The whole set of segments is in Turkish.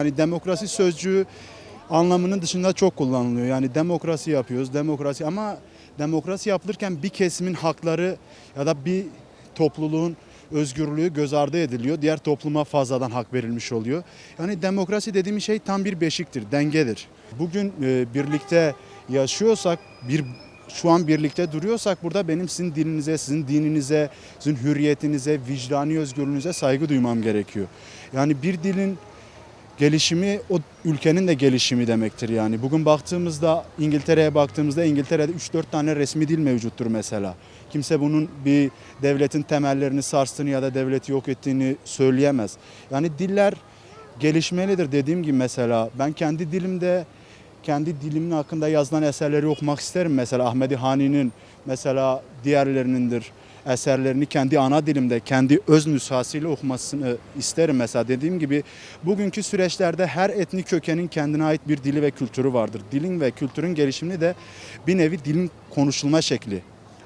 Yani demokrasi sözcüğü anlamının dışında çok kullanılıyor. Yani demokrasi yapıyoruz, demokrasi ama demokrasi yapılırken bir kesimin hakları ya da bir topluluğun özgürlüğü göz ardı ediliyor. Diğer topluma fazladan hak verilmiş oluyor. Yani demokrasi dediğimiz şey tam bir beşiktir, dengedir. Bugün birlikte yaşıyorsak, şu an birlikte duruyorsak burada benim sizin dilinize, sizin dininize, sizin hürriyetinize, vicdani özgürlüğünüze saygı duymam gerekiyor. Yani bir dilin gelişimi o ülkenin de gelişimi demektir yani. Bugün baktığımızda İngiltere'de 3-4 tane resmi dil mevcuttur mesela. Kimse bunun bir devletin temellerini sarstığını ya da devleti yok ettiğini söyleyemez. Yani diller gelişmelidir dediğim gibi mesela. Ben kendi dilimin hakkında yazılan eserleri okumak isterim. Mesela Ahmedi Hani'nin mesela diğerlerinindir eserlerini kendi ana dilimde, kendi öz nüshasıyla okumasını isterim mesela. Dediğim gibi bugünkü süreçlerde her etnik kökenin kendine ait bir dili ve kültürü vardır. Dilin ve kültürün gelişimini de bir nevi dilin konuşulma şekli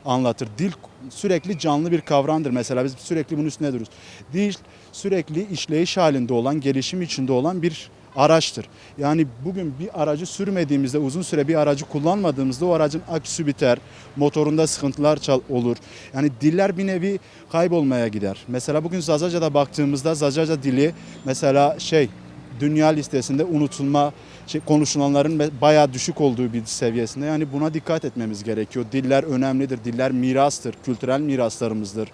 anlatır. Dil sürekli canlı bir kavramdır. Mesela biz sürekli bunun üstüne dururuz. Dil sürekli işleyiş halinde olan, gelişim içinde olan bir araçtır. Yani bugün bir aracı sürmediğimizde, uzun süre bir aracı kullanmadığımızda o aracın aküsü biter, motorunda sıkıntılar olur. Yani diller bir nevi kaybolmaya gider. Mesela bugün Zazaca'da baktığımızda Zazaca dili mesela dünya listesinde unutulma konuşulanların bayağı düşük olduğu bir seviyesinde. Yani buna dikkat etmemiz gerekiyor. Diller önemlidir. Diller mirastır, kültürel miraslarımızdır.